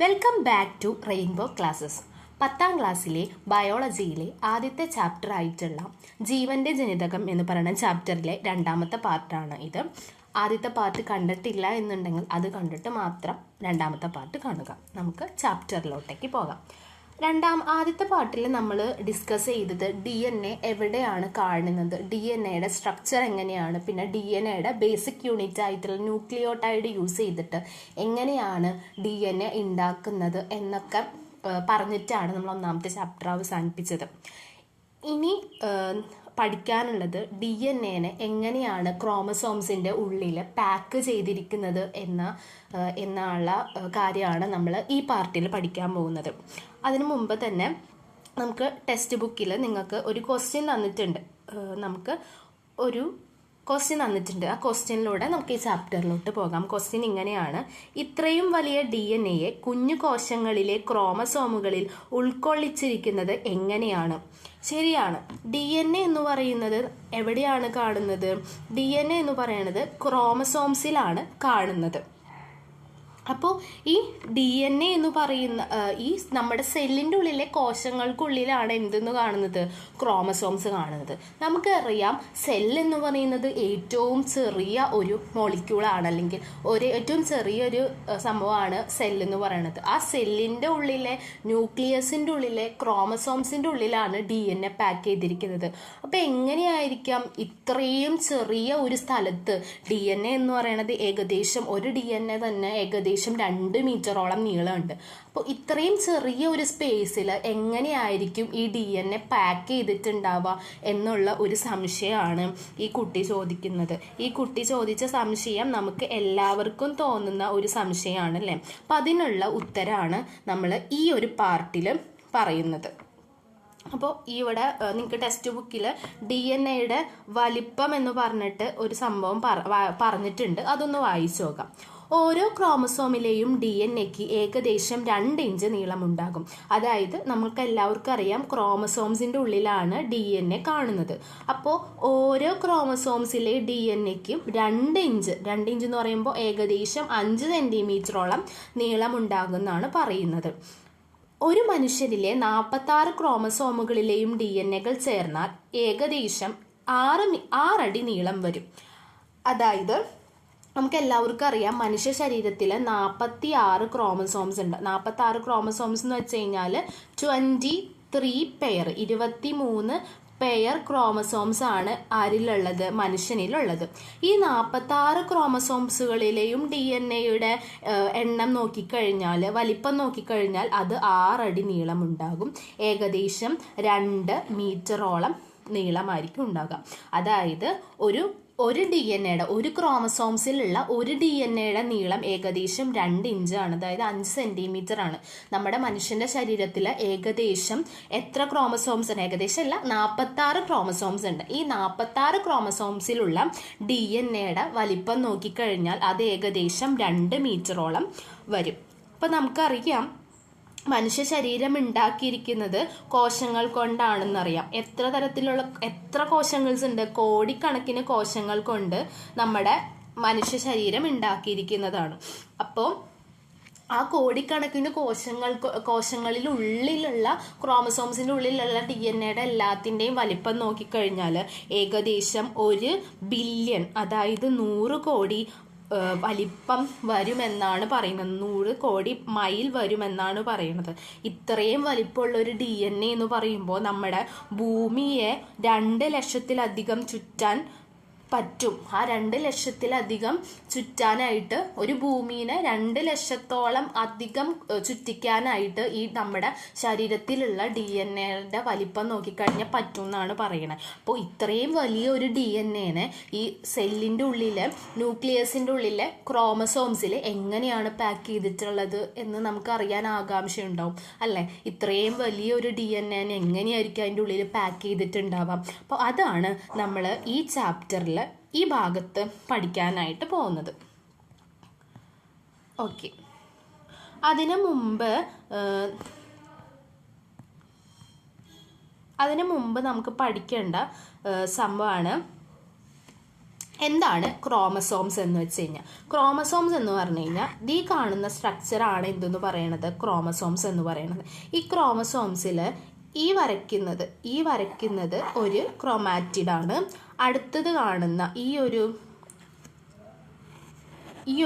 Welcome back to Rainbow Classes. 10ാം ക്ലാസ്സിലെ ബയോളജിയിലെ ആദ്യത്തെ ചാപ്റ്റർ ആയിട്ടുള്ള ജീവന്റെ ജനിതകം എന്ന് പറയുന്ന ചാപ്റ്ററിലെ 2ാമത്തെ പാർട്ടാണ് ഇത്. ആദ്യത്തെ പാർട്ട് കണ്ടിട്ടില്ല എന്നുണ്ടെങ്കിൽ അത് കണ്ടിട്ട് മാത്രം 2ാമത്തെ പാർട്ട് കാണുക. നമുക്ക് ചാപ്റ്ററിലോട്ടേക്ക് പോകാം. ആദ്യത്തെ പാർട്ടിൽ നമ്മൾ ഡിസ്കസ് ചെയ്തത് DNA എവിടെയാണ് കാണുന്നത്, DNA സ്ട്രക്ചർ എങ്ങനെയാണ്, പിന്നെ DNA ബേസിക് യൂണിറ്റ് ആയിട്ടുള്ള ന്യൂക്ലിയോടൈഡ് യൂസ് ചെയ്തിട്ട് എങ്ങനെയാണ് DNA ഉണ്ടാക്കുന്നത് എന്നൊക്കെ പറഞ്ഞിട്ടാണ് നമ്മൾ 1ാമത്തെ ചാപ്റ്റർ അവസാനിപ്പിച്ചത്. ഇനി പഠിക്കാനുള്ളത് DNA എങ്ങനെയാണ് ക്രോമസോംസിൻ്റെ ഉള്ളിൽ പാക്ക് ചെയ്തിരിക്കുന്നത് എന്നുള്ള കാര്യമാണ് നമ്മൾ ഈ പാർട്ടിൽ പഠിക്കാൻ പോകുന്നത്. അതിനു മുമ്പ് തന്നെ നമുക്ക് ടെക്സ്റ്റ് ബുക്കിൽ നിങ്ങൾക്ക് ഒരു ക്വസ്റ്റ്യൻ തന്നിട്ടുണ്ട്. ആ ക്വസ്റ്റ്യനിലൂടെ നമുക്ക് ഈ ചാപ്റ്ററിലോട്ട് പോകാം. ക്വസ്റ്റ്യൻ ഇങ്ങനെയാണ്: ഇത്രയും വലിയ DNA കുഞ്ഞു കോശങ്ങളിലെ ക്രോമസോമുകളിൽ ഉൾക്കൊള്ളിച്ചിരിക്കുന്നത് എങ്ങനെയാണ്? ശരിയാണ്. DNA എന്ന് പറയുന്നത് എവിടെയാണ് കാണുന്നത്? DNA എന്ന് പറയുന്നത് ക്രോമസോംസിലാണ് കാണുന്നത്. അപ്പോൾ ഈ DNA എന്ന് പറയുന്ന ഈ നമ്മുടെ സെല്ലിൻ്റെ ഉള്ളിലെ കോശങ്ങൾക്കുള്ളിലാണ് എന്തെന്ന് കാണുന്നത്? ക്രോമസോംസ് കാണുന്നത്. നമുക്കറിയാം സെല്ലെന്ന് പറയുന്നത് ഏറ്റവും ചെറിയ ഒരു മോളിക്യൂളാണ്, അല്ലെങ്കിൽ ഏറ്റവും ചെറിയൊരു സംഭവമാണ് സെല്ലെന്ന് പറയുന്നത്. ആ സെല്ലിൻ്റെ ഉള്ളിലെ ന്യൂക്ലിയസിൻ്റെ ഉള്ളിലെ ക്രോമസോംസിൻ്റെ ഉള്ളിലാണ് DNA പാക്ക് ചെയ്തിരിക്കുന്നത്. അപ്പോൾ എങ്ങനെയായിരിക്കാം ഇത്രയും ചെറിയ ഒരു സ്ഥലത്ത് DNA എന്ന് പറയുന്നത് ഏകദേശം ഒരു DNA തന്നെ ഏകദേശം 2 മീറ്ററോളം നീളമുണ്ട്. അപ്പോൾ ഇത്രയും ചെറിയ ഒരു സ്പേസിൽ എങ്ങനെയായിരിക്കും ഈ DNA പാക്ക് ചെയ്തിട്ടുണ്ടാവുക എന്നുള്ള ഒരു സംശയമാണ് ഈ കുട്ടി ചോദിക്കുന്നത്. ഈ കുട്ടി ചോദിച്ച സംശയം നമുക്ക് എല്ലാവർക്കും തോന്നുന്ന ഒരു സംശയമാണ് അല്ലേ? അപ്പം അതിനുള്ള ഉത്തരമാണ് നമ്മൾ ഈ ഒരു പാർട്ടിൽ പറയുന്നത്. അപ്പോൾ ഇവിടെ നിങ്ങൾക്ക് ടെക്സ്റ്റ് ബുക്കിൽ DNA വലിപ്പം എന്ന് പറഞ്ഞിട്ട് ഒരു സംഭവം പറഞ്ഞിട്ടുണ്ട്. അതൊന്ന് വായിച്ചു നോക്കാം. ഓരോ ക്രോമസോമിലെയും DNAക്ക് ഏകദേശം 2 ഇഞ്ച് നീളമുണ്ടാകും. അതായത് നമുക്ക് എല്ലാവർക്കും അറിയാം ക്രോമസോംസിൻ്റെ ഉള്ളിലാണ് DNA കാണുന്നത്. അപ്പോൾ ഓരോ ക്രോമസോംസിലെ DNAക്ക് 2 ഇഞ്ച് എന്ന് പറയുമ്പോൾ ഏകദേശം 5 സെൻറ്റിമീറ്ററോളം നീളമുണ്ടാകുമെന്നാണ് പറയുന്നത്. ഒരു മനുഷ്യരിലെ 46 ക്രോമസോമുകളിലെയും DNAകൾ ചേർന്നാൽ ഏകദേശം 6 അടി നീളം വരും. അതായത് നമുക്ക് എല്ലാവർക്കും അറിയാം മനുഷ്യ ശരീരത്തിൽ 46 ക്രോമസോംസ് ഉണ്ട്. 46 ക്രോമസോംസ് എന്ന് വെച്ച് കഴിഞ്ഞാൽ 23 പെയർ 23 പെയർ ക്രോമസോംസ് ആണ് ആരിലുള്ളത്? മനുഷ്യനിലുള്ളത്. ഈ 46 ക്രോമസോംസുകളിലെയും DNA എണ്ണം നോക്കിക്കഴിഞ്ഞാൽ, വലിപ്പം നോക്കിക്കഴിഞ്ഞാൽ അത് 6 അടി നീളമുണ്ടാകും. ഏകദേശം 2 മീറ്ററോളം നീളമായിരിക്കും ഉണ്ടാകുക. അതായത് ഒരു ഒരു ക്രോമസോംസിലുള്ള ഒരു DNAയുടെ നീളം ഏകദേശം 2 ഇഞ്ചാണ്. അതായത് 5 സെൻറ്റിമീറ്റർ ആണ്. നമ്മുടെ മനുഷ്യന്റെ ശരീരത്തിൽ ഏകദേശം എത്ര ക്രോമസോംസ് ഉണ്ട്? ഏകദേശം അല്ല, 46 ക്രോമസോംസ് ഉണ്ട്. ഈ 46 ക്രോമസോംസിലുള്ള DNAയുടെ വലിപ്പം നോക്കിക്കഴിഞ്ഞാൽ അത് ഏകദേശം 2 മീറ്ററോളം വരും. അപ്പം നമുക്കറിയാം മനുഷ്യ ശരീരം ഉണ്ടാക്കിയിരിക്കുന്നത് കോശങ്ങൾ കൊണ്ടാണെന്നറിയാം. എത്ര കോശങ്ങൾ ഉണ്ട്? കോടിക്കണക്കിന് കോശങ്ങൾ കൊണ്ട് നമ്മുടെ മനുഷ്യ ശരീരം ഉണ്ടാക്കിയിരിക്കുന്നതാണ്. അപ്പോൾ ആ കോടിക്കണക്കിന് കോശങ്ങളിൽ ഉള്ളിലുള്ള ക്രോമസോംസിൻ്റെ ഉള്ളിലുള്ള DNAയുടെ എല്ലാത്തിൻ്റെയും വലിപ്പം നോക്കിക്കഴിഞ്ഞാൽ ഏകദേശം 1 ബില്യൺ, അതായത് 100 കോടി വലിപ്പം വരുമെന്നാണ് പറയുന്നത്. 100 കോടി മൈൽ വരുമെന്നാണ് പറയുന്നത്. ഇത്രയും വലിപ്പമുള്ള ഒരു DNA എന്ന് പറയുമ്പോൾ നമ്മുടെ ഭൂമിയെ 2 ലക്ഷത്തിലധികം ചുറ്റാൻ പറ്റും. ആ 2 ലക്ഷത്തിലധികം ചുറ്റാനായിട്ട്, ഒരു ഭൂമിനെ 2 ലക്ഷത്തോളം അധികം ചുറ്റിക്കാനായിട്ട് ഈ നമ്മുടെ ശരീരത്തിലുള്ള DNAയുടെ വലിപ്പം നോക്കിക്കഴിഞ്ഞാൽ പറ്റും എന്നാണ് പറയുന്നത്. അപ്പോൾ ഇത്രയും വലിയ ഒരു DNA ഈ സെല്ലിൻ്റെ ഉള്ളിൽ, ന്യൂക്ലിയസിൻ്റെ ഉള്ളിലെ ക്രോമസോംസിൽ എങ്ങനെയാണ് പാക്ക് ചെയ്തിട്ടുള്ളത് എന്ന് നമുക്ക് അറിയാൻ ആകാംക്ഷയുണ്ടാവും അല്ലേ? ഇത്രയും വലിയ ഒരു DNA എങ്ങനെയായിരിക്കും അതിൻ്റെ ഉള്ളിൽ പാക്ക് ചെയ്തിട്ടുണ്ടാവാം? അപ്പോൾ അതാണ് നമ്മൾ ഈ ചാപ്റ്ററിൽ ഈ ഭാഗത്ത് പഠിക്കാനായിട്ട് പോകുന്നത്. ഓക്കെ, അതിനു മുമ്പ് നമുക്ക് പഠിക്കേണ്ട സംഭവമാണ് എന്താണ് ക്രോമസോംസ് എന്ന് വെച്ച് കഴിഞ്ഞാൽ? ക്രോമസോംസ് എന്ന് പറഞ്ഞു കഴിഞ്ഞാൽ ഈ കാണുന്ന സ്ട്രക്ചറാണ് എന്തെന്ന് പറയണത് ക്രോമസോംസ് എന്ന് പറയുന്നത്. ഈ ക്രോമസോംസിൽ ഈ വരയ്ക്കുന്നത് ഒരു ക്രോമാറ്റിഡാണ്. അടുത്തത് കാണുന്ന ഈ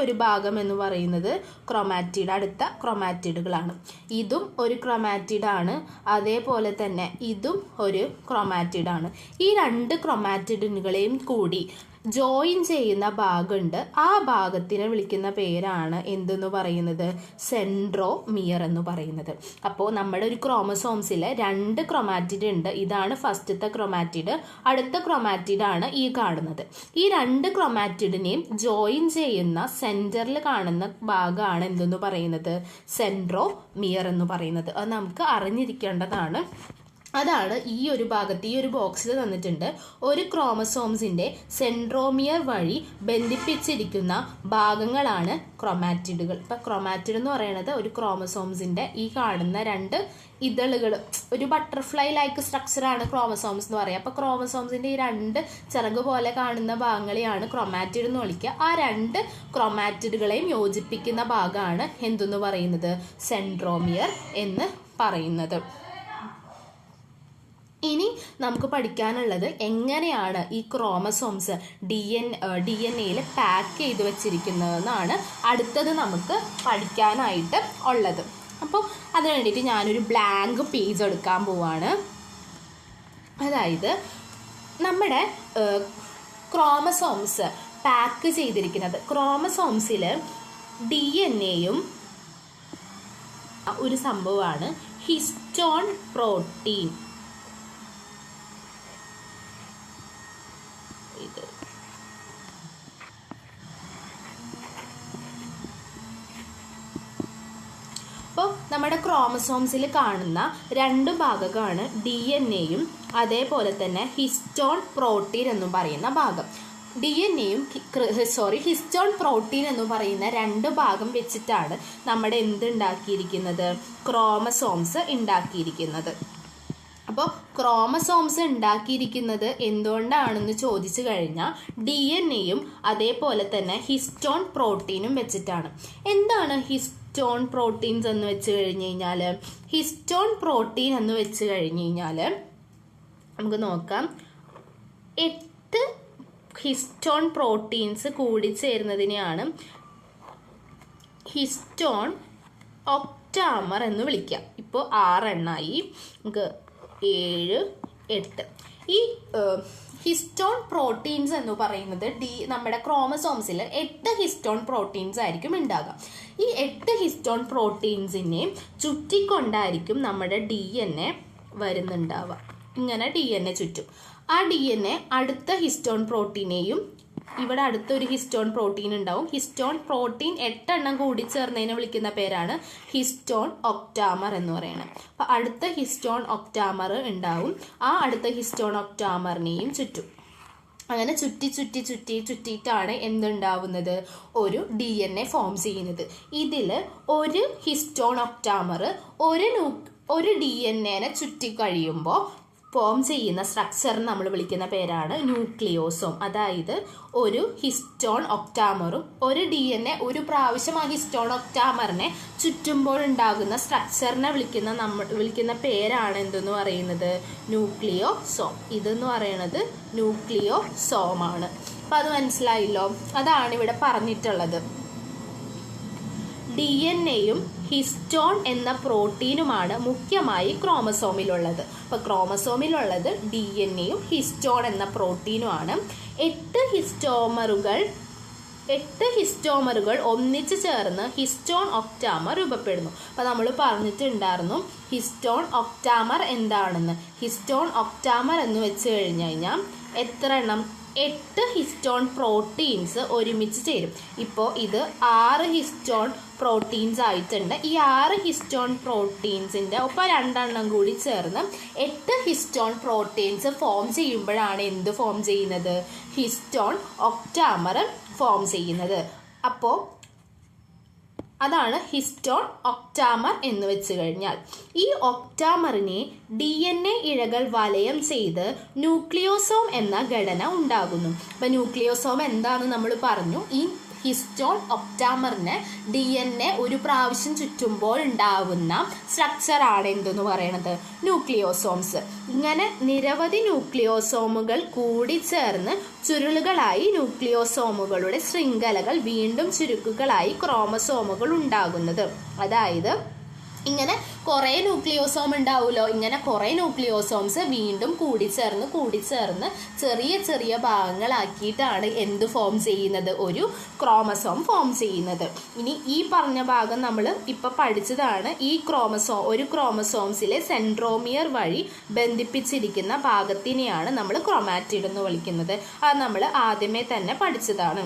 ഒരു ഭാഗം എന്ന് പറയുന്നത് അടുത്ത ക്രോമാറ്റിഡുകളാണ്. ഇതും ഒരു ക്രോമാറ്റിഡാണ്, അതേപോലെ തന്നെ ഇതും ഒരു ക്രോമാറ്റിഡാണ്. ഈ രണ്ട് ക്രോമാറ്റിഡുകളെയും കൂടി ജോയിൻ ചെയ്യുന്ന ഭാഗമുണ്ട്. ആ ഭാഗത്തിനെ വിളിക്കുന്ന പേരാണ് എന്തെന്ന് പറയുന്നത്? സെൻട്രോമിയർ എന്ന് പറയുന്നത്. അപ്പോൾ നമ്മുടെ ഒരു ക്രോമസോംസിൽ രണ്ട് ക്രോമാറ്റിഡ് ഉണ്ട്. ഇതാണ് ഫസ്റ്റത്തെ ക്രോമാറ്റിഡ്. അടുത്ത ക്രോമാറ്റിഡാണ് ഈ കാണുന്നത്. ഈ രണ്ട് ക്രോമാറ്റിഡിനെയും ജോയിൻ ചെയ്യുന്ന സെന്ററിൽ കാണുന്ന ഭാഗമാണ് എന്തെന്ന് പറയുന്നത്? സെൻട്രോമിയർ എന്ന് പറയുന്നത്. അത് നമുക്ക് അറിഞ്ഞിരിക്കേണ്ടതാണ്. അതാണ് ഈ ഒരു ഭാഗത്ത് ഈ ഒരു ബോക്സിൽ തന്നിട്ടുണ്ട്. ഒരു ക്രോമസോംസിന്റെ സെൻട്രോമിയർ വഴി ബന്ധിപ്പിച്ചിരിക്കുന്ന ഭാഗങ്ങളാണ് ക്രോമാറ്റിഡുകൾ. ഇപ്പം ക്രോമാറ്റിഡ് എന്ന് പറയുന്നത് ഒരു ക്രോമസോംസിന്റെ ഈ കാണുന്ന രണ്ട് ഇതളുകൾ, ഒരു ബട്ടർഫ്ലൈ ലൈക്ക് സ്ട്രക്ചറാണ് ക്രോമസോംസ് എന്ന് പറയുക. അപ്പോൾ ക്രോമസോംസിന്റെ ഈ രണ്ട് ചിറക് പോലെ കാണുന്ന ഭാഗങ്ങളെയാണ് ക്രോമാറ്റിഡ് എന്ന് വിളിക്കുക. ആ രണ്ട് ക്രോമാറ്റിഡുകളെയും യോജിപ്പിക്കുന്ന ഭാഗമാണ് എന്തെന്ന് പറയുന്നത്? സെൻട്രോമിയർ എന്ന് പറയുന്നത്. ഇനി നമുക്ക് പഠിക്കാനുള്ളത് എങ്ങനെയാണ് ഈ ക്രോമസോംസ് ഡി എൻ എയിൽ പാക്ക് ചെയ്ത് വെച്ചിരിക്കുന്നതെന്നാണ് അടുത്തത് നമുക്ക് പഠിക്കാനായിട്ട് ഉള്ളത്. അപ്പോൾ അതിന് വേണ്ടിയിട്ട് ഞാനൊരു ബ്ലാങ്ക് പേജ് എടുക്കാൻ പോവാണ്. അതായത് നമ്മുടെ ക്രോമസോംസ് പാക്ക് ചെയ്തിരിക്കുന്നത്, ക്രോമസോംസിൽ DNA ഒരു സംഭവമാണ് ഹിസ്റ്റോൺ പ്രോട്ടീൻ. അപ്പോൾ നമ്മുടെ ക്രോമസോംസിൽ കാണുന്ന രണ്ട് ഭാഗമാണ് DNA അതേപോലെ തന്നെ ഹിസ്റ്റോൺ പ്രോട്ടീൻ എന്നും പറയുന്ന ഭാഗം. ഹിസ്റ്റോൺ പ്രോട്ടീൻ എന്ന് പറയുന്ന രണ്ട് ഭാഗം വെച്ചിട്ടാണ് നമ്മുടെ എന്തുണ്ടാക്കിയിരിക്കുന്നത്? ക്രോമസോംസ് ഉണ്ടാക്കിയിരിക്കുന്നത്. അപ്പോൾ ക്രോമസോംസ് ഉണ്ടാക്കിയിരിക്കുന്നത് എന്തുകൊണ്ടാണെന്ന് ചോദിച്ചു കഴിഞ്ഞാൽ DNA അതേപോലെ തന്നെ ഹിസ്റ്റോൺ പ്രോട്ടീനും വെച്ചിട്ടാണ്. എന്താണ് ഹിസ്റ്റോൺ പ്രോട്ടീൻസ് എന്ന് വെച്ച് കഴിഞ്ഞ് കഴിഞ്ഞാൽ? ഹിസ്റ്റോൺ പ്രോട്ടീൻ എന്ന് വെച്ച് കഴിഞ്ഞ് കഴിഞ്ഞാൽ നമുക്ക് നോക്കാം. 8 ഹിസ്റ്റോൺ പ്രോട്ടീൻസ് കൂടിച്ചേരുന്നതിനെയാണ് ഹിസ്റ്റോൺ ഒക്ടാമർ എന്ന് വിളിക്കാം. ഇപ്പോൾ 6 എണ്ണമായി, നമുക്ക് 7, 8. ഈ ഹിസ്റ്റോൺ പ്രോട്ടീൻസ് എന്ന് പറയുന്നത് നമ്മുടെ ക്രോമസോംസിൽ 8 ഹിസ്റ്റോൺ പ്രോട്ടീൻസ് ആയിരിക്കും ഉണ്ടാകുക. ഈ 8 ഹിസ്റ്റോൺ പ്രോട്ടീൻസിനെ ചുറ്റിക്കൊണ്ടായിരിക്കും നമ്മുടെ DNA വരുന്നുണ്ടാവുക. ഇങ്ങനെ DNA ചുറ്റും. ആ DNA അടുത്ത ഹിസ്റ്റോൺ പ്രോട്ടീനെയും, ഇവിടെ അടുത്തൊരു ഹിസ്റ്റോൺ പ്രോട്ടീൻ ഉണ്ടാവും. ഹിസ്റ്റോൺ പ്രോട്ടീൻ 8 എണ്ണം കൂടി ചേർന്നതിനെ വിളിക്കുന്ന പേരാണ് ഹിസ്റ്റോൺ ഒക്ടാമർ എന്ന് പറയുന്നത്. അപ്പോൾ അടുത്ത ഹിസ്റ്റോൺ ഒക്ടാമർ ഉണ്ടാവും. ആ അടുത്ത ഹിസ്റ്റോൺ ഒക്ടാമറിനെയും ചുറ്റും. അങ്ങനെ ചുറ്റിയിട്ടാണ് എന്തുണ്ടാവുന്നത്? ഒരു DNA ഫോം ചെയ്യുന്നത്. ഇതിൽ ഒരു ഹിസ്റ്റോൺ ഒക്ടാമർ ഒരു DNA ചുറ്റി കഴിയുമ്പോൾ ഫോം ചെയ്യുന്ന സ്ട്രക്ചർ നമ്മൾ വിളിക്കുന്ന പേരാണ് ന്യൂക്ലിയോസോം. അതായത് ഒരു ഹിസ്റ്റോൺ ഒക്ടാമറും ഒരു DNA ഒരു പ്രാവശ്യം ആ ഹിസ്റ്റോൺ ഒക്ടാമറിനെ ചുറ്റുമ്പോൾ ഉണ്ടാകുന്ന സ്ട്രക്ചറിനെ വിളിക്കുന്ന പേരാണ് എന്തെന്ന് പറയുന്നത്? ന്യൂക്ലിയോസോം. ഇതെന്ന് പറയുന്നത് ന്യൂക്ലിയോസോമാണ്. അപ്പം അത് മനസ്സിലായല്ലോ. അതാണ് ഇവിടെ പറഞ്ഞിട്ടുള്ളത്. DNA ഹിസ്റ്റോൺ എന്ന പ്രോട്ടീനുമാണ് മുഖ്യമായി ക്രോമസോമിലുള്ളത്. അപ്പോൾ ക്രോമസോമിലുള്ളത് DNA ഹിസ്റ്റോൺ എന്ന പ്രോട്ടീനുമാണ്. 8 ഹിസ്റ്റോമറുകൾ ഒന്നിച്ചു ചേർന്ന് ഹിസ്റ്റോൺ ഒക്ടാമർ രൂപപ്പെടുന്നു. അപ്പോൾ നമ്മൾ പറഞ്ഞിട്ടുണ്ടായിരുന്നു ഹിസ്റ്റോൺ ഒക്ടാമർ എന്താണെന്ന്. ഹിസ്റ്റോൺ ഒക്ടാമർ എന്ന് വെച്ച് കഴിഞ്ഞാൽ എത്ര എണ്ണം? 8 ഹിസ്റ്റോൺ പ്രോട്ടീൻസ് ഒരുമിച്ച് ചേരും. ഇപ്പോൾ ഇത് 6 ഹിസ്റ്റോൺ പ്രോട്ടീൻസ് ആയിട്ടുണ്ട്. ഈ 6 ഹിസ്റ്റോൺ പ്രോട്ടീൻസിൻ്റെ ഒപ്പം 2 എണ്ണം കൂടി ചേർന്ന് 8 ഹിസ്റ്റോൺ പ്രോട്ടീൻസ് ഫോം ചെയ്യുമ്പോഴാണ് എന്ത് ഫോം ചെയ്യുന്നത്? ഹിസ്റ്റോൺ ഒക്ടാമർ ഫോം ചെയ്യുന്നത്. അപ്പോൾ അതാണ് ഹിസ്റ്റോൺ ഒക്ടാമർ എന്ന് വെച്ച് കഴിഞ്ഞാൽ. ഈ ഒക്ടാമറിനെ DNA ഇഴകൾ വലയം ചെയ്ത് ന്യൂക്ലിയോസോം എന്ന ഘടന ഉണ്ടാകുന്നു. അപ്പം ന്യൂക്ലിയോസോം എന്താണെന്ന് നമ്മൾ പറഞ്ഞു. ഈ ഹിസ്റ്റോൺ ഒക്ടാമറിന് DNA ഒരു പ്രാവശ്യം ചുറ്റുമ്പോൾ ഉണ്ടാവുന്ന സ്ട്രക്ചറാണ് എന്തെന്ന് പറയുന്നത് ന്യൂക്ലിയോസോംസ്. ഇങ്ങനെ നിരവധി ന്യൂക്ലിയോസോമുകൾ കൂടിച്ചേർന്ന് ചുരുളുകളായി ന്യൂക്ലിയോസോമുകളുടെ ശൃംഖലകൾ വീണ്ടും ചുരുക്കുകളായി ക്രോമസോമുകൾ ഉണ്ടാകുന്നത്. അതായത് ഇങ്ങനെ കുറേ ന്യൂക്ലിയോസോം ഉണ്ടാവുമല്ലോ. ഇങ്ങനെ കുറേ ന്യൂക്ലിയോസോംസ് വീണ്ടും കൂടിച്ചേർന്ന് ചെറിയ ചെറിയ ഭാഗങ്ങളാക്കിയിട്ടാണ് എന്ത് ഫോം ചെയ്യുന്നത്? ഒരു ക്രോമസോം ഫോം ചെയ്യുന്നത്. ഇനി ഈ പറഞ്ഞ ഭാഗം നമ്മൾ ഇപ്പോൾ പഠിച്ചതാണ്. ഈ ഒരു ക്രോമസോംസിലെ സെൻട്രോമിയർ വഴി ബന്ധിപ്പിച്ചിരിക്കുന്ന ഭാഗത്തിനെയാണ് നമ്മൾ ക്രോമാറ്റിഡ് എന്ന് വിളിക്കുന്നത്. അത് നമ്മൾ ആദ്യമേ തന്നെ പഠിച്ചതാണ്.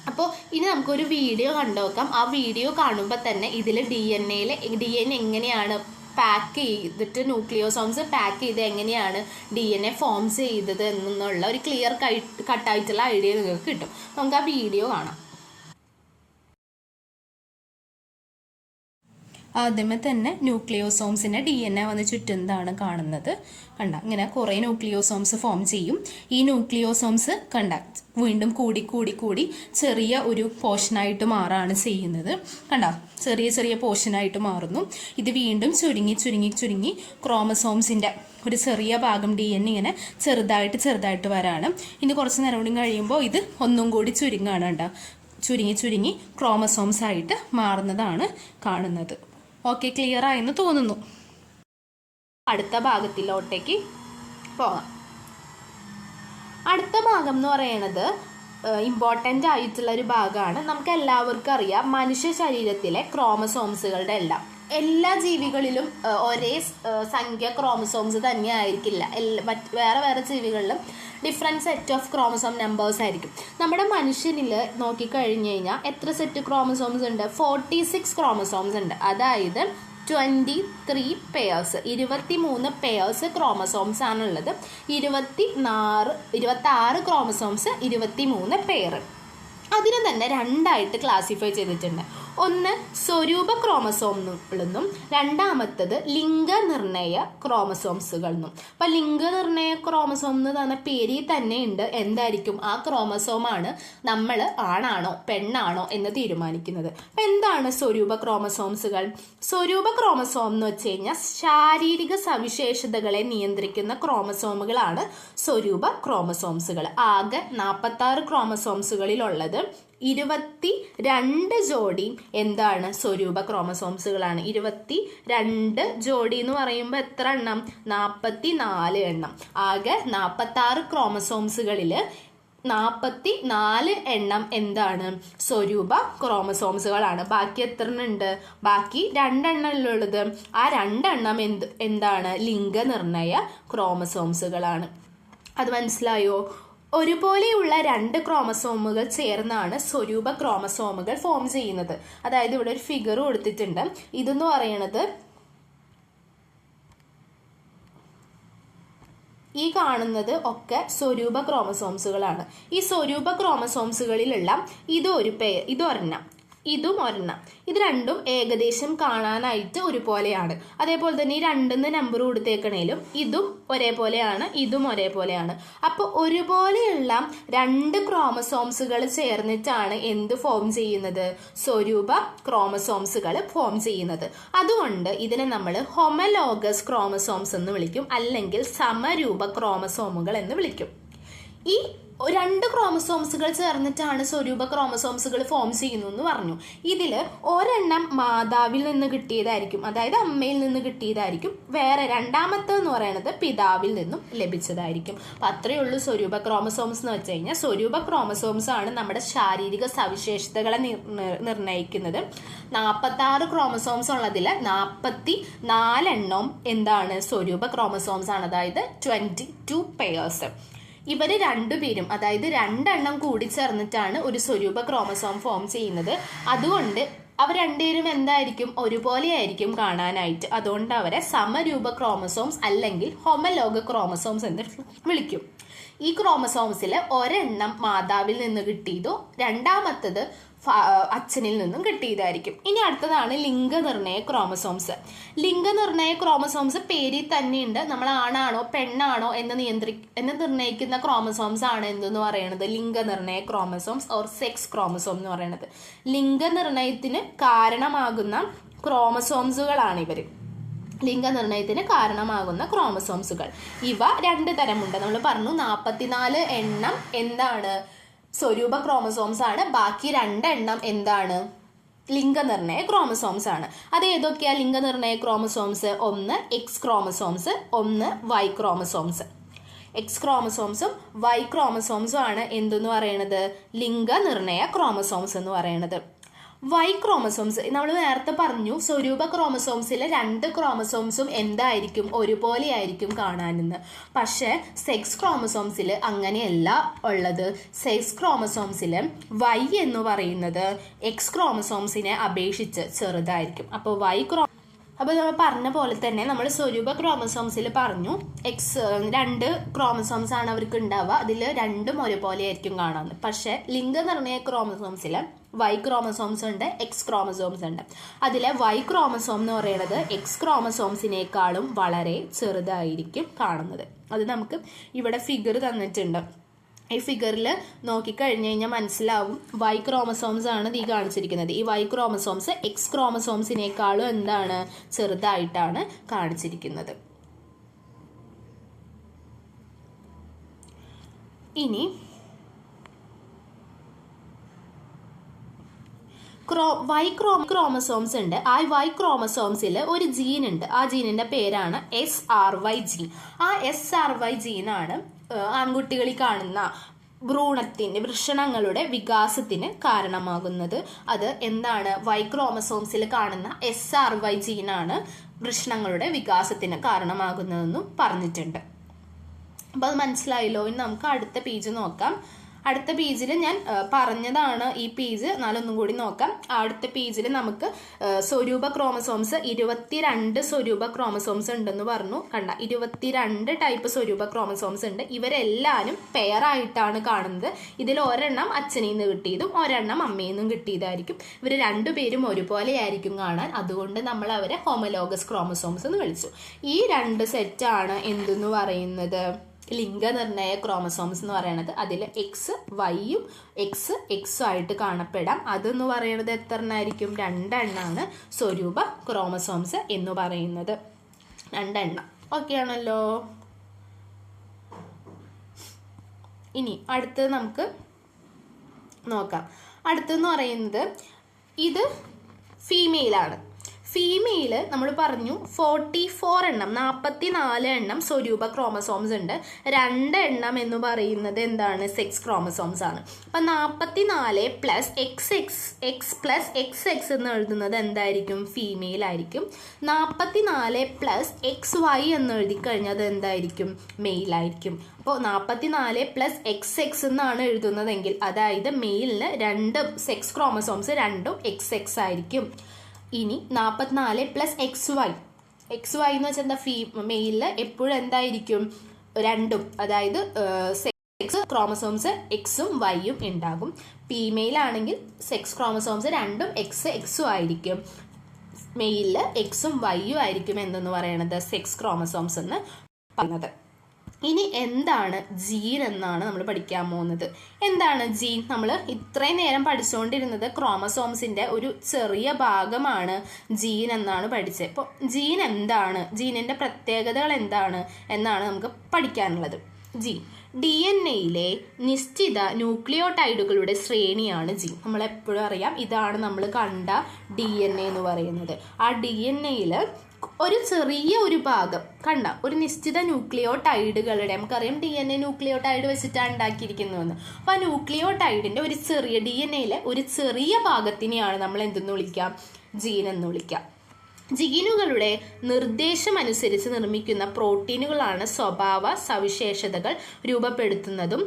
അപ്പോൾ ഇനി നമുക്കൊരു വീഡിയോ കണ്ടു നോക്കാം. ആ വീഡിയോ കാണുമ്പോൾ തന്നെ ഇതിൽ DNA എങ്ങനെയാണ് പാക്ക് ചെയ്തിട്ട് ന്യൂക്ലിയോസോംസ് പാക്ക് ചെയ്ത് എങ്ങനെയാണ് DNA ഫോം ചെയ്തത് എന്നുള്ള ഒരു ക്ലിയർ കട്ടായിട്ടുള്ള ഐഡിയ നിങ്ങൾക്ക് കിട്ടും. നമുക്ക് ആ വീഡിയോ കാണാം. ആദ്യമേ തന്നെ ന്യൂക്ലിയോസോംസിൻ്റെ DNA വന്ന് ചുറ്റുന്നതാണ് കാണുന്നത്. കണ്ട ഇങ്ങനെ കുറേ ന്യൂക്ലിയോസോംസ് ഫോം ചെയ്യും. ഈ ന്യൂക്ലിയോസോംസ് വീണ്ടും കൂടി ചെറിയ ഒരു പോർഷനായിട്ട് മാറാണ് ചെയ്യുന്നത്. കണ്ട ചെറിയ ചെറിയ പോർഷനായിട്ട് മാറുന്നു. ഇത് വീണ്ടും ചുരുങ്ങി ക്രോമസോംസിൻ്റെ ഒരു ചെറിയ ഭാഗം DNA ഇങ്ങനെ ചെറുതായിട്ട് വരാണ്. ഇനി കുറച്ച് നേരം കൂടി കഴിയുമ്പോൾ ഇത് ഒന്നും കൂടി ചുരുങ്ങാണ്. കണ്ട ചുരുങ്ങി ക്രോമസോംസ് ആയിട്ട് മാറുന്നതാണ് കാണുന്നത്. ഓക്കെ, ക്ലിയർ ആയെന്ന് തോന്നുന്നു. അടുത്ത ഭാഗത്തിലോട്ടേക്ക് പോകാം. അടുത്ത ഭാഗം എന്ന് പറയുന്നത് ഇമ്പോർട്ടൻ്റ് ആയിട്ടുള്ള ഒരു ഭാഗമാണ്. നമുക്ക് എല്ലാവർക്കും അറിയാം, മനുഷ്യ ശരീരത്തിലെ ക്രോമസോംസുകളുടെ എല്ലാ ജീവികളിലും ഒരേ സംഖ്യ ക്രോമസോംസ് തന്നെ ആയിരിക്കില്ല. വേറെ ജീവികളിലും different set of chromosome numbers ആയിരിക്കും. നമ്മുടെ മനുഷ്യനിൽ നോക്കിക്കഴിഞ്ഞ് കഴിഞ്ഞാൽ എത്ര സെറ്റ് ക്രോമസോംസ് ഉണ്ട്? 46 ക്രോമസോംസ് ഉണ്ട്. അതായത് 23 പെയർസ്, 23 പെയർസ് ക്രോമസോംസ് ആണുള്ളത്. 26 ക്രോമസോംസ്, 23 പെയർ. അതിനെ തന്നെ രണ്ടായിട്ട് ക്ലാസിഫൈ ചെയ്തിട്ടുണ്ട്. ഒന്ന് സ്വരൂപ ക്രോമസോമുകളെന്നും രണ്ടാമത്തത് ലിംഗനിർണയ ക്രോമസോംസുകളെന്നും. അപ്പം ലിംഗനിർണയ ക്രോമസോം എന്ന് പറഞ്ഞ പേരിൽ തന്നെ ഉണ്ട് എന്തായിരിക്കും ആ ക്രോമസോമാണ് നമ്മൾ ആണാണോ പെണ്ണാണോ എന്ന് തീരുമാനിക്കുന്നത്. അപ്പം എന്താണ് സ്വരൂപ ക്രോമസോംസുകൾ? സ്വരൂപ ക്രോമസോം എന്ന് വെച്ച് കഴിഞ്ഞാൽ ശാരീരിക സവിശേഷതകളെ നിയന്ത്രിക്കുന്ന ക്രോമസോമുകളാണ് സ്വരൂപ ക്രോമസോംസുകൾ. ആകെ 46 ക്രോമസോംസുകളിലുള്ളത് 22 ജോഡി എന്താണ് സ്വരൂപ ക്രോമസോംസുകളാണ്. 22 ജോഡി എന്ന് പറയുമ്പോൾ എത്ര എണ്ണം? 44 എണ്ണം. ആകെ 46 ക്രോമസോംസുകളിൽ 44 എണ്ണം എന്താണ്? സ്വരൂപ ക്രോമസോംസുകളാണ്. ബാക്കി എത്ര ഉണ്ട്? ബാക്കി 2 എണ്ണമുള്ളത്. ആ 2 എണ്ണം എന്താണ്? ലിംഗനിർണയ ക്രോമസോംസുകളാണ്. അത് മനസ്സിലായോ? ഒരുപോലെയുള്ള 2 ക്രോമസോമുകൾ ചേർന്നാണ് സ്വരൂപ ക്രോമസോമുകൾ ഫോം ചെയ്യുന്നത്. അതായത് ഇവിടെ ഒരു ഫിഗർ കൊടുത്തിട്ടുണ്ട്. ഇതെന്ന് പറയുന്നത് ഈ കാണുന്നത് ഒക്കെ സ്വരൂപ ക്രോമസോംസുകളാണ്. ഈ സ്വരൂപ ക്രോമസോംസുകളിലുള്ള ഇതൊരെണ്ണം, ഇതും ഒരെണ്ണം. ഇത് രണ്ടും ഏകദേശം കാണാനായിട്ട് ഒരുപോലെയാണ്. അതേപോലെ തന്നെ ഈ 2 നമ്പർ കൊടുത്തേക്കണേലും ഇതും ഒരേപോലെയാണ്, ഇതും ഒരേപോലെയാണ്. അപ്പോൾ ഒരുപോലെയുള്ള 2 ക്രോമസോംസുകൾ ചേർന്നിട്ടാണ് എന്ത് ഫോം ചെയ്യുന്നത്? സ്വരൂപ ക്രോമസോംസുകൾ ഫോം ചെയ്യുന്നത്. അതുകൊണ്ട് ഇതിനെ നമ്മൾ ഹോമലോഗസ് ക്രോമസോംസ് എന്ന് വിളിക്കും, അല്ലെങ്കിൽ സമരൂപ ക്രോമസോമുകൾ എന്ന് വിളിക്കും. ഈ 2 ക്രോമസോംസുകൾ ചേർന്നിട്ടാണ് സ്വരൂപ ക്രോമസോംസുകൾ ഫോം ചെയ്യുന്നു എന്ന് പറഞ്ഞു. ഇതിൽ ഒരെണ്ണം മാതാവിൽ നിന്ന് കിട്ടിയതായിരിക്കും, അതായത് അമ്മയിൽ നിന്ന് കിട്ടിയതായിരിക്കും. വേറെ രണ്ടാമത്തെന്ന് പറയുന്നത് പിതാവിൽ നിന്നും ലഭിച്ചതായിരിക്കും. അപ്പം അത്രയേ ഉള്ളൂ സ്വരൂപ ക്രോമസോംസ് എന്ന് വെച്ച് കഴിഞ്ഞാൽ. സ്വരൂപ ക്രോമസോംസ് ആണ് നമ്മുടെ ശാരീരിക സവിശേഷതകളെ നിർണ്ണയിക്കുന്നത്. 46 ക്രോമസോംസ് ഉള്ളതിൽ 44 എണ്ണം എന്താണ്? സ്വരൂപ ക്രോമസോംസ് ആണ്, അതായത് 22 പെയർസ്. ഇവർ രണ്ടുപേരും, അതായത് 2 എണ്ണം കൂടി ചേർന്നിട്ടാണ് ഒരു സ്വരൂപ ക്രോമസോം ഫോം ചെയ്യുന്നത്. അതുകൊണ്ട് അവർ രണ്ടുപേരും എന്തായിരിക്കും? ഒരുപോലെ ആയിരിക്കും കാണാനായിട്ട്. അതുകൊണ്ട് അവരെ സമരൂപ ക്രോമസോംസ് അല്ലെങ്കിൽ ഹോമലോഗ ക്രോമസോംസ് എന്ന് വിളിക്കും. ഈ ക്രോമസോംസിൽ ഒരെണ്ണം മാതാവിൽ നിന്ന് കിട്ടിയതോ രണ്ടാമത്തത് അച്ഛനിൽ നിന്നും കിട്ടിയതായിരിക്കും. ഇനി അടുത്തതാണ് ലിംഗനിർണയ ക്രോമസോംസ്. ലിംഗനിർണയ ക്രോമസോംസ് പേരിൽ തന്നെയുണ്ട്. നമ്മൾ ആണാണോ പെണ്ണാണോ എന്ന് നിർണ്ണയിക്കുന്ന ക്രോമസോംസ് ആണ് എന്തെന്ന് പറയുന്നത് ലിംഗനിർണയ ക്രോമസോംസ് ഓർ സെക്സ് ക്രോമസോം എന്ന് പറയുന്നത്. ലിംഗനിർണയത്തിന് കാരണമാകുന്ന ക്രോമസോംസുകളാണ് ഇവർ. ലിംഗനിർണയത്തിന് കാരണമാകുന്ന ക്രോമസോംസുകൾ ഇവ 2 തരമുണ്ട്. നമ്മൾ പറഞ്ഞു 44 എണ്ണം എന്താണ് സ്വരൂപ ക്രോമസോംസ് ആണ്, ബാക്കി 2 എണ്ണം എന്താണ് ലിംഗനിർണയ ക്രോമസോംസ് ആണ്. അത് ഏതൊക്കെയാ ലിംഗനിർണയ ക്രോമസോംസ്? ഒന്ന് എക്സ് ക്രോമസോംസ്, ഒന്ന് വൈ ക്രോമസോംസ്. എക്സ് ക്രോമസോംസും വൈ ക്രോമസോംസും ആണ് എന്തെന്ന് പറയുന്നത് ലിംഗനിർണയ ക്രോമസോംസ് എന്ന് പറയുന്നത്. വൈ ക്രോമസോംസ് നമ്മൾ നേരത്തെ പറഞ്ഞു സ്വരൂപ ക്രോമസോംസിൽ 2 ക്രോമസോംസും എന്തായിരിക്കും ഒരുപോലെ ആയിരിക്കും കാണാനെന്ന്. പക്ഷെ സെക്സ് ക്രോമസോംസിൽ അങ്ങനെയല്ല ഉള്ളത്. സെക്സ് ക്രോമസോംസിൽ വൈ എന്ന് പറയുന്നത് എക്സ് ക്രോമസോംസിനെ അപേക്ഷിച്ച് ചെറുതായിരിക്കും. അപ്പോൾ അപ്പോൾ നമ്മൾ പറഞ്ഞ പോലെ തന്നെ നമ്മൾ സ്വരൂപ ക്രോമസോംസിൽ പറഞ്ഞു 2 ക്രോമസോംസ് ആണ് അവർക്ക് ഉണ്ടാവുക, അതിൽ 2ഉം ഒരുപോലെ ആയിരിക്കും കാണാമെന്ന്. പക്ഷെ ലിംഗനിർണയ ക്രോമസോംസിൽ വൈ ക്രോമസോംസ് ഉണ്ട്, എക്സ് ക്രോമസോംസ് ഉണ്ട്. അതിലെ വൈ ക്രോമസോം എന്ന് പറയുന്നത് എക്സ് ക്രോമസോംസിനേക്കാളും വളരെ ചെറുതായിരിക്കും കാണുന്നത്. അത് നമുക്ക് ഇവിടെ ഫിഗർ തന്നിട്ടുണ്ട്. ഈ ഫിഗറിൽ നോക്കിക്കഴിഞ്ഞ് കഴിഞ്ഞാൽ മനസ്സിലാവും വൈ ക്രോമസോംസ് ആണ് ഈ കാണിച്ചിരിക്കുന്നത്. ഈ വൈ ക്രോമസോംസ് എക്സ് ക്രോമസോംസിനേക്കാളും എന്താണ് ചെറുതായിട്ടാണ് കാണിച്ചിരിക്കുന്നത്. ഇനി വൈ ക്രോമസോംസ് ഉണ്ട്. ആ വൈ ക്രോമസോംസിൽ ഒരു ജീൻ ഉണ്ട്. ആ ജീനിന്റെ പേരാണ് SRY ജീൻ. ആ SRY ജീനാണ് ആൺകുട്ടികളിൽ കാണുന്ന വൃഷണങ്ങളുടെ വികാസത്തിന് കാരണമാകുന്നത്. അത് എന്താണ് വൈ ക്രോമസോംസിൽ കാണുന്ന SRY ജീനാണ് വൃഷണങ്ങളുടെ വികാസത്തിന് കാരണമാകുന്നതെന്നും പറഞ്ഞിട്ടുണ്ട്. അപ്പോൾ അത് മനസ്സിലായല്ലോ. ഇനി നമുക്ക് അടുത്ത പേജ് നോക്കാം. അടുത്ത പേജിൽ ഞാൻ പറഞ്ഞതാണ് ഈ പേജ്, എന്നാലൊന്നും കൂടി നോക്കാം. അടുത്ത പേജിൽ നമുക്ക് സ്വരൂപ ക്രോമസോംസ് 22 സ്വരൂപ ക്രോമസോംസ് ഉണ്ടെന്ന് പറഞ്ഞു. കണ്ട 22 ടൈപ്പ് സ്വരൂപ ക്രോമസോംസ് ഉണ്ട്. ഇവരെല്ലാവരും പെയറായിട്ടാണ് കാണുന്നത്. ഇതിൽ ഒരെണ്ണം അച്ഛനിൽ നിന്ന് കിട്ടിയതും ഒരെണ്ണം അമ്മയിൽ നിന്നും കിട്ടിയതായിരിക്കും. ഇവർ 2 പേരും ഒരുപോലെ ആയിരിക്കും കാണാൻ. അതുകൊണ്ട് നമ്മൾ അവരെ ഹോമോലോഗസ് ക്രോമസോംസ് എന്ന് വിളിച്ചു. ഈ 2 സെറ്റാണ് എന്തെന്ന് പറയുന്നത് ലിംഗനിർണയ ക്രോമസോംസ് എന്ന് പറയുന്നത്. അതിൽ എക്സ് വൈയും എക്സും ആയിട്ട് കാണപ്പെടാം. അതെന്ന് പറയുന്നത് എത്ര എണ്ണമായിരിക്കും? 2 എണ്ണമാണ് സ്വരൂപ ക്രോമസോംസ് എന്ന് പറയുന്നത്. 2 എണ്ണം. ഓക്കെ ആണല്ലോ. ഇനി അടുത്തത് നമുക്ക് നോക്കാം. അടുത്തെന്ന് പറയുന്നത് ഇത് ഫീമെയിലാണ്. ഫീമെയില് നമ്മൾ പറഞ്ഞു 44 എണ്ണം 44 എണ്ണം സ്വരൂപ ക്രോമസോംസ് ഉണ്ട്. 2 എണ്ണം എന്ന് പറയുന്നത് എന്താണ് സെക്സ് ക്രോമസോംസ് ആണ്. അപ്പം 44 പ്ലസ് എക്സ് പ്ലസ് എക്സ് എന്ന് എഴുതുന്നത് എന്തായിരിക്കും? ഫീമെയിൽ ആയിരിക്കും. 44 പ്ലസ് XY എന്ന് എഴുതി കഴിഞ്ഞാൽ അത് എന്തായിരിക്കും? മെയിലായിരിക്കും. അപ്പോൾ 44 പ്ലസ് എക്സ് എന്നാണ് എഴുതുന്നതെങ്കിൽ അതായത് മെയിലിന് 2 സെക്സ് ക്രോമസോംസ് 2ഉം XX ആയിരിക്കും. ഇനി 44 പ്ലസ് XY എന്ന് വെച്ചാൽ എന്താ? മെയിലില് എപ്പോഴും എന്തായിരിക്കും? 2ഉം, അതായത് സെക്സ് ക്രോമസോംസ് എക്സും വൈയും ഉണ്ടാകും. ഫീമെയിൽ ആണെങ്കിൽ സെക്സ് ക്രോമസോംസ് 2ഉം എക്സും ആയിരിക്കും. മെയിലില് എക്സും വൈയും ആയിരിക്കും എന്തെന്ന് പറയുന്നത് സെക്സ് ക്രോമസോംസ് എന്ന് പറയുന്നത്. ഇനി എന്താണ് ജീൻ എന്നാണ് നമ്മൾ പഠിക്കാൻ പോകുന്നത്. എന്താണ് ജീൻ? നമ്മൾ ഇത്രയും നേരം പഠിച്ചുകൊണ്ടിരുന്നത് ക്രോമസോംസിന്റെ ഒരു ചെറിയ ഭാഗമാണ് ജീൻ എന്നാണ് പഠിച്ചത്. ഇപ്പോൾ ജീൻ എന്താണ്, ജീനിന്റെ പ്രത്യേകതകൾ എന്താണ് എന്നാണ് നമുക്ക് പഠിക്കാനുള്ളത്. ജീൻ DNA-യിലെ നിശ്ചിത ന്യൂക്ലിയോടൈഡുകളുടെ ശ്രേണിയാണ് ജീൻ. നമ്മളെപ്പോഴും അറിയാം ഇതാണ് നമ്മൾ കണ്ട DNA എന്ന് പറയുന്നത്. ആ DNA-യിൽ ഒരു ചെറിയ ഒരു ഭാഗം കണ്ട ഒരു നിശ്ചിത ന്യൂക്ലിയോടൈഡുകളുടെ, നമുക്കറിയാം DNA ന്യൂക്ലിയോടൈഡ് വെച്ചിട്ടാണ് ഉണ്ടാക്കിയിരിക്കുന്നതെന്ന്. അപ്പോൾ ആ ന്യൂക്ലിയോടൈഡിന്റെ ഒരു ചെറിയ DNA-യിലെ ഒരു ചെറിയ ഭാഗത്തിനെയാണ് നമ്മൾ എന്തെന്ന് വിളിക്കാം? ജീൻ എന്ന് വിളിക്കാം. ജീനുകളുടെ നിർദ്ദേശമനുസരിച്ച് നിർമ്മിക്കുന്ന പ്രോട്ടീനുകളാണ് സ്വഭാവ സവിശേഷതകൾ രൂപപ്പെടുത്തുന്നതും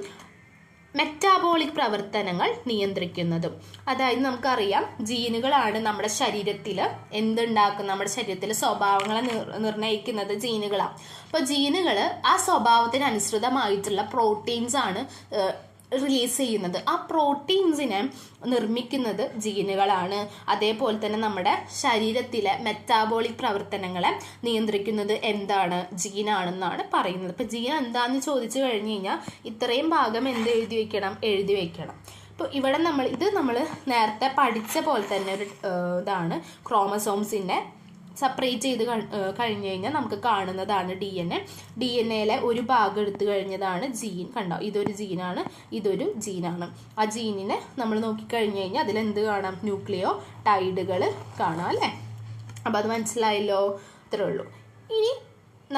മെറ്റാബോളിക് പ്രവർത്തനങ്ങൾ നിയന്ത്രിക്കുന്നതും. അതായത് നമുക്കറിയാം ജീനുകളാണ് നമ്മുടെ ശരീരത്തിൽ എന്തുണ്ടാക്കുന്നത്, നമ്മുടെ ശരീരത്തിലെ സ്വഭാവങ്ങളെ നിർണ്ണയിക്കുന്നത് ജീനുകളാണ്. അപ്പോൾ ജീനുകൾ ആ സ്വഭാവത്തിന് അനുസൃതമായിട്ടുള്ള പ്രോട്ടീൻസ് ആണ് റിലീസ് ചെയ്യുന്നത്. ആ പ്രോട്ടീൻസിനെ നിർമ്മിക്കുന്നത് ജീനുകളാണ്. അതേപോലെ തന്നെ നമ്മുടെ ശരീരത്തിലെ മെറ്റാബോളിക് പ്രവർത്തനങ്ങളെ നിയന്ത്രിക്കുന്നത് എന്താണ്, ജീനാണെന്നാണ് പറയുന്നത്. ഇപ്പം ജീൻ എന്താണെന്ന് ചോദിച്ചു കഴിഞ്ഞ് കഴിഞ്ഞാൽ ഇത്രയും ഭാഗം എന്ത് എഴുതി വെക്കണം. ഇപ്പോൾ ഇവിടെ നമ്മൾ നേരത്തെ പഠിച്ച പോലെ തന്നെ ഒരു ഇതാണ് ക്രോമസോംസിൻ്റെ സെപ്പറേറ്റ് ചെയ്ത് കഴിഞ്ഞ് കഴിഞ്ഞാൽ നമുക്ക് കാണുന്നതാണ് ഡി എൻ എയിലെ ഒരു ഭാഗം എടുത്തു കഴിഞ്ഞതാണ് ജീൻ. കണ്ടോ, ഇതൊരു ജീനാണ്, ഇതൊരു ജീനാണ്. ആ ജീനിനെ നമ്മൾ നോക്കിക്കഴിഞ്ഞ് കഴിഞ്ഞാൽ അതിലെന്ത് കാണാം, ന്യൂക്ലിയോ ടൈഡുകൾ കാണാം അല്ലേ. അപ്പോൾ അത് മനസ്സിലായല്ലോ, ഇത്രേ ഉള്ളൂ. ഇനി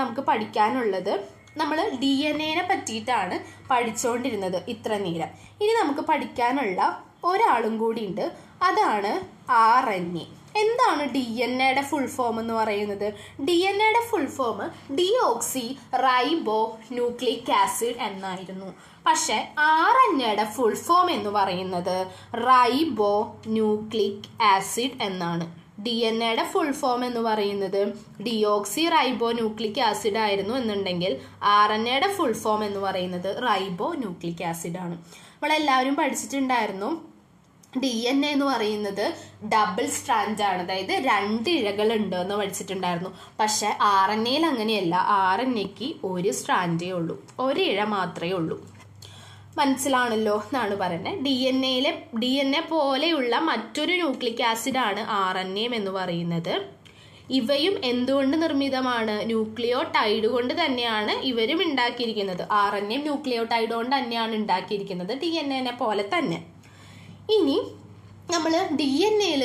നമുക്ക് പഠിക്കാനുള്ളത്, നമ്മൾ ഡി എൻ എനെ പറ്റിയിട്ടാണ് പഠിച്ചുകൊണ്ടിരുന്നത് ഇത്ര നേരം. ഇനി നമുക്ക് പഠിക്കാനുള്ള ഒരാളും കൂടി ഉണ്ട്, അതാണ് RNA. എന്താണ് ഡി എൻ എയുടെ ഫുൾ ഫോം എന്ന് പറയുന്നത്? ഡി എൻ എയുടെ full form deoxy റൈബോ nucleic acid എന്നായിരുന്നു. പക്ഷെ RNAയുടെ ഫുൾ ഫോം എന്ന് പറയുന്നത് റൈബോ ന്യൂക്ലിക് ആസിഡ് എന്നാണ്. ഡി എൻ എയുടെ ഫുൾ ഫോം എന്ന് പറയുന്നത് ഡിയോക്സി റൈബോ ന്യൂക്ലിക് ആസിഡ് ആയിരുന്നു എന്നുണ്ടെങ്കിൽ RNAയുടെ ഫുൾ ഫോം എന്ന് പറയുന്നത് റൈബോ ന്യൂക്ലിക് ആസിഡ് ആണ്. നമ്മളെല്ലാവരും പഠിച്ചിട്ടുണ്ടായിരുന്നു ഡി എൻ എ എന്ന് പറയുന്നത് ഡബിൾ സ്ട്രാൻഡ് ആണ്, അതായത് 2 ഇഴകളുണ്ട് എന്ന് പഠിച്ചിട്ടുണ്ടായിരുന്നു. പക്ഷെ RNAയിൽ അങ്ങനെയല്ല. RNAക്ക് ഒരു സ്ട്രാൻഡേ ഉള്ളൂ, ഒരു ഇഴ മാത്രമേ ഉള്ളൂ. മനസ്സിലാണല്ലോ എന്നാണ് പറയുന്നത്. ഡി എൻ എ പോലെയുള്ള മറ്റൊരു ന്യൂക്ലിക് ആസിഡാണ് RNA എന്ന് പറയുന്നത്. ഇവയും എന്തുകൊണ്ട് നിർമ്മിതമാണ്? ന്യൂക്ലിയോടൈഡ് കൊണ്ട് തന്നെയാണ് ഇവരും ഉണ്ടാക്കിയിരിക്കുന്നത്. RNA ന്യൂക്ലിയോടൈഡ് കൊണ്ട് തന്നെയാണ് ഉണ്ടാക്കിയിരിക്കുന്നത്, DNA പോലെ തന്നെ. ഇനി നമ്മൾ ഡി എൻ എയിൽ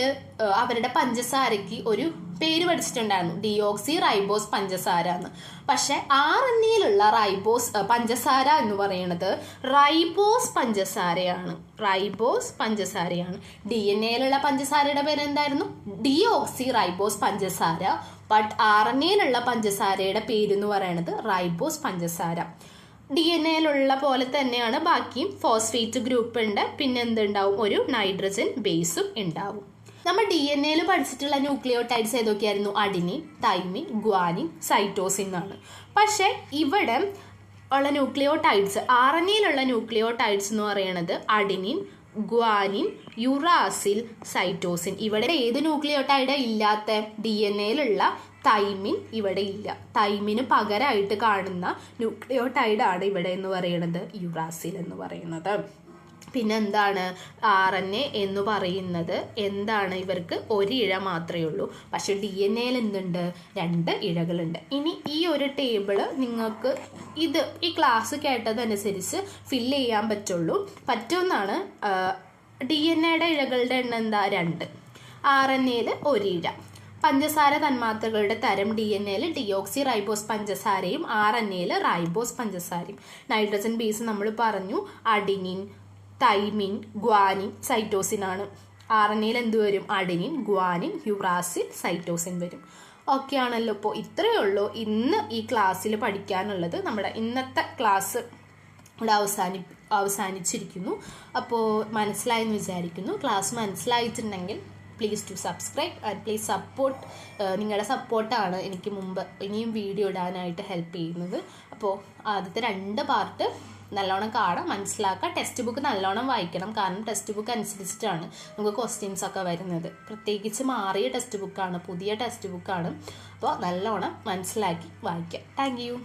അവരുടെ പഞ്ചസാരയ്ക്ക് ഒരു പേര് പഠിച്ചിട്ടുണ്ടായിരുന്നു, ഡിയോക്സി റൈബോസ് പഞ്ചസാര എന്ന്. പക്ഷെ RNAയിലുള്ള പഞ്ചസാര എന്ന് പറയുന്നത് റൈബോസ് പഞ്ചസാരയാണ്. ഡി എൻ എയിലുള്ള പഞ്ചസാരയുടെ പേര് എന്തായിരുന്നു? ഡിയോക്സി റൈബോസ് പഞ്ചസാര. ബട്ട് RNAയിലുള്ള പഞ്ചസാരയുടെ പേരെന്ന് പറയുന്നത് റൈബോസ് പഞ്ചസാര. ഡി എൻ എയിലുള്ള പോലെ തന്നെയാണ് ബാക്കിയും. ഫോസ്ഫേറ്റ് ഗ്രൂപ്പ് ഉണ്ട്, പിന്നെ എന്തുണ്ടാവും, ഒരു നൈട്രജൻ ബേസും ഉണ്ടാവും. നമ്മൾ ഡി എൻ എയിൽ പഠിച്ചിട്ടുള്ള ന്യൂക്ലിയോടൈഡ്സ് ഏതൊക്കെയായിരുന്നു? അഡിനിൻ, തൈമിൻ, ഗ്വാനിൻ, സൈറ്റോസിൻ എന്നാണ്. പക്ഷെ ഇവിടെ ഉള്ള ന്യൂക്ലിയോടൈഡ്സ്, RNAയിലുള്ള ന്യൂക്ലിയോടൈഡ്സ് എന്ന് പറയുന്നത് അഡിനിൻ, ഗ്വാനിൻ, യുറാസിൽ, സൈറ്റോസിൻ. ഇവിടെ ഏത് ന്യൂക്ലിയോടൈഡ് ഇല്ലാത്ത? ഡി എൻ എയിലുള്ള തൈമിൻ ഇവിടെ ഇല്ല. തൈമിന് പകരമായിട്ട് കാണുന്ന ന്യൂക്ലിയോടൈഡാണ് ഇവിടെ എന്ന് പറയുന്നത് യുറാസിൽ എന്ന് പറയുന്നത്. പിന്നെ എന്താണ് RNA എന്ന് പറയുന്നത്? എന്താണ്, ഇവർക്ക് ഒരു ഇഴ മാത്രമേ ഉള്ളൂ. പക്ഷെ ഡി എൻ എയിൽ എന്തുണ്ട്? 2 ഇഴകളുണ്ട്. ഇനി ഈ ഒരു ടേബിൾ നിങ്ങൾക്ക് ഈ ക്ലാസ് കേട്ടതനുസരിച്ച് ഫില്ല് ചെയ്യാൻ പറ്റുമെന്നാണ്. ഡി എൻ എയുടെ ഇഴകളുടെ എണ്ണം എന്താ? 2. RNAയിൽ ഒരു ഇഴ. പഞ്ചസാര തന്മാത്രകളുടെ തരം ഡി എൻ എയിൽ ഡിയോക്സി റൈബോസ് പഞ്ചസാരയും RNAയിൽ റൈബോസ് പഞ്ചസാരയും. നൈട്രജൻ ബേസ് നമ്മൾ പറഞ്ഞു, അഡിനിൻ, തൈമിൻ, ഗ്വാനിൻ, സൈറ്റോസിൻ ആണ്. RNAയിൽ എന്ത് വരും? അഡിനിൻ, ഗ്വാനിൻ, യുറാസിൽ, സൈറ്റോസിൻ വരും. ഓക്കെ ആണല്ലോ. ഇപ്പോൾ ഇത്രയേ ഉള്ളൂ ഇന്ന് ഈ ക്ലാസ്സിൽ പഠിക്കാനുള്ളത്. നമ്മുടെ ഇന്നത്തെ ക്ലാസ് ഇവിടെ അവസാനിച്ചിരിക്കുന്നു. അപ്പോൾ മനസ്സിലായെന്ന് വിചാരിക്കുന്നു. ക്ലാസ് മനസ്സിലായിട്ടുണ്ടെങ്കിൽ please to subscribe and please support. നിങ്ങളുടെ സപ്പോർട്ടാണ് എനിക്ക് ഇനിയും വീഡിയോ ഇടാനായിട്ട് ഹെൽപ്പ് ചെയ്യുന്നത്. അപ്പോൾ ആദ്യത്തെ 2 പാർട്ട് നല്ലോണം കാണാം, മനസ്സിലാക്കാം. ടെക്സ്റ്റ് ബുക്ക് നല്ലോണം വായിക്കണം, കാരണം ടെക്സ്റ്റ് ബുക്ക് അനുസരിച്ചിട്ടാണ് നമുക്ക് ക്വസ്റ്റ്യൻസ് ഒക്കെ വരുന്നത്. പ്രത്യേകിച്ച് മാറിയ ടെക്സ്റ്റ് ബുക്കാണ്, പുതിയ ടെക്സ്റ്റ് ബുക്കാണ്. അപ്പോൾ നല്ലോണം മനസ്സിലാക്കി വായിക്കാം. Thank you.